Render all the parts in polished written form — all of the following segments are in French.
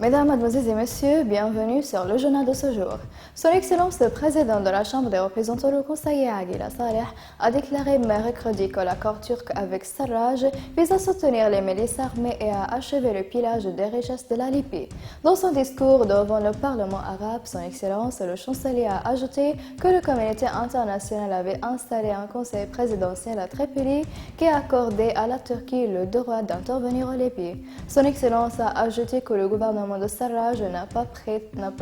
Mesdames, Mademoiselles et Messieurs, bienvenue sur le journal de ce jour. Son Excellence le Président de la Chambre des représentants, le conseiller Aguila Saleh, a déclaré mercredi que l'accord turc avec Sarraj vise à soutenir les milices armées et à achever le pillage des richesses de la Libye. Dans son discours devant le Parlement arabe, Son Excellence le chancelier a ajouté que la communauté internationale avait installé un conseil présidentiel à Tripoli qui a accordé à la Turquie le droit d'intervenir en Libye. Son Excellence a ajouté que le gouvernement de Sarraj n'a pas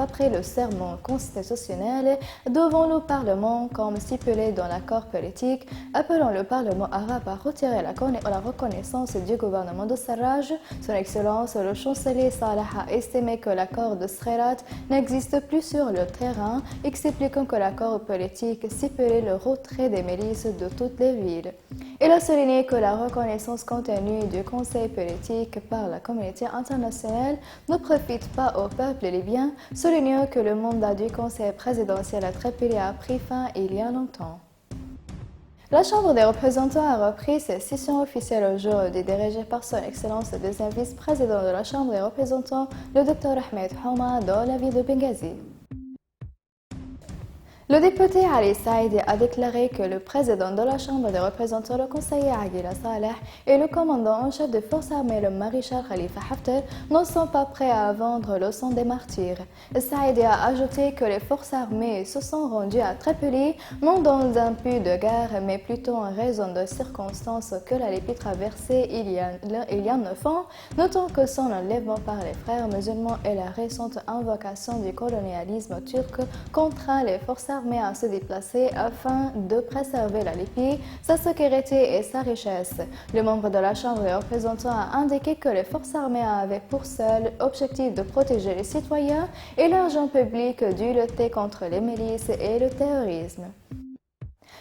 pris le serment constitutionnel devant le Parlement comme stipulé dans l'accord politique, appelant le Parlement arabe à retirer la reconnaissance du gouvernement de Sarraj. Son Excellence le chancelier Saleh a estimé que l'accord de Srerat n'existe plus sur le terrain, expliquant que l'accord politique stipulait le retrait des milices de toutes les villes. Il a souligné que la reconnaissance contenue du Conseil politique par la communauté internationale ne profite pas au peuple libyen, soulignant que le mandat du Conseil présidentiel à Tripoli a pris fin il y a longtemps. La Chambre des représentants a repris ses sessions officielles aujourd'hui, dirigée par Son Excellence le deuxième vice-président de la Chambre des représentants, le Dr Ahmed Houma, dans la ville de Benghazi. Le député Ali Saïdi a déclaré que le président de la Chambre des représentants, le conseiller Aguila Saleh, et le commandant en chef des forces armées, le maréchal Khalifa Haftar, ne sont pas prêts à vendre le sang des martyrs. Saïdi a ajouté que les forces armées se sont rendues à Tripoli, non dans un but de guerre, mais plutôt en raison de circonstances que la Libye traversait il y a 9 ans, notant que son enlèvement par les frères musulmans et la récente invocation du colonialisme turc contraint les forces armées à se déplacer afin de préserver la Libye, sa sécurité et sa richesse. Le membre de la Chambre des représentants a indiqué que les forces armées avaient pour seul objectif de protéger les citoyens et l'argent public dû lutter contre les milices et le terrorisme.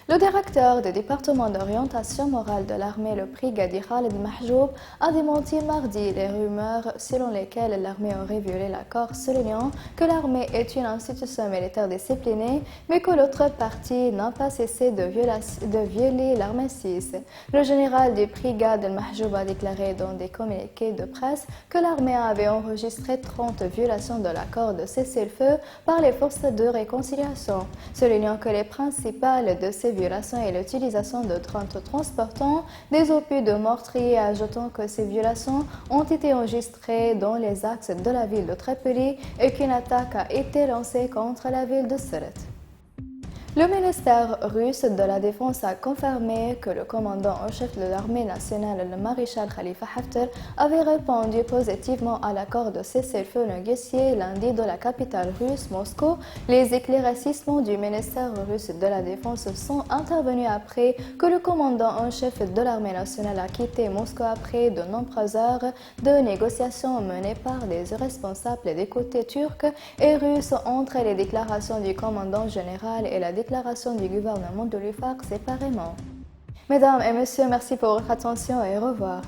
Le directeur du département d'orientation morale de l'armée, le brigadier Khalid Mahjoub, a démenti mardi les rumeurs selon lesquelles l'armée aurait violé l'accord, soulignant que l'armée est une institution militaire disciplinée, mais que l'autre partie n'a pas cessé de violer l'armistice. Le général du brigade Mahjoub a déclaré dans des communiqués de presse que l'armée avait enregistré 30 violations de l'accord de cessez-le-feu par les forces de réconciliation, soulignant que les principales de ces violations et l'utilisation de 30 transportants des opus de meurtriers, ajoutant que ces violations ont été enregistrées dans les axes de la ville de Tripoli et qu'une attaque a été lancée contre la ville de Sirte. Le ministère russe de la Défense a confirmé que le commandant en chef de l'armée nationale, le maréchal Khalifa Haftar, avait répondu positivement à l'accord de cessez-le-feu négocié lundi dans la capitale russe, Moscou. Les éclaircissements du ministère russe de la Défense sont intervenus après que le commandant en chef de l'armée nationale a quitté Moscou après de nombreuses heures de négociations menées par des responsables des côtés turcs et russes entre les déclarations du commandant général et la déclaration du gouvernement de l'UFAC séparément. Mesdames et messieurs, merci pour votre attention et au revoir.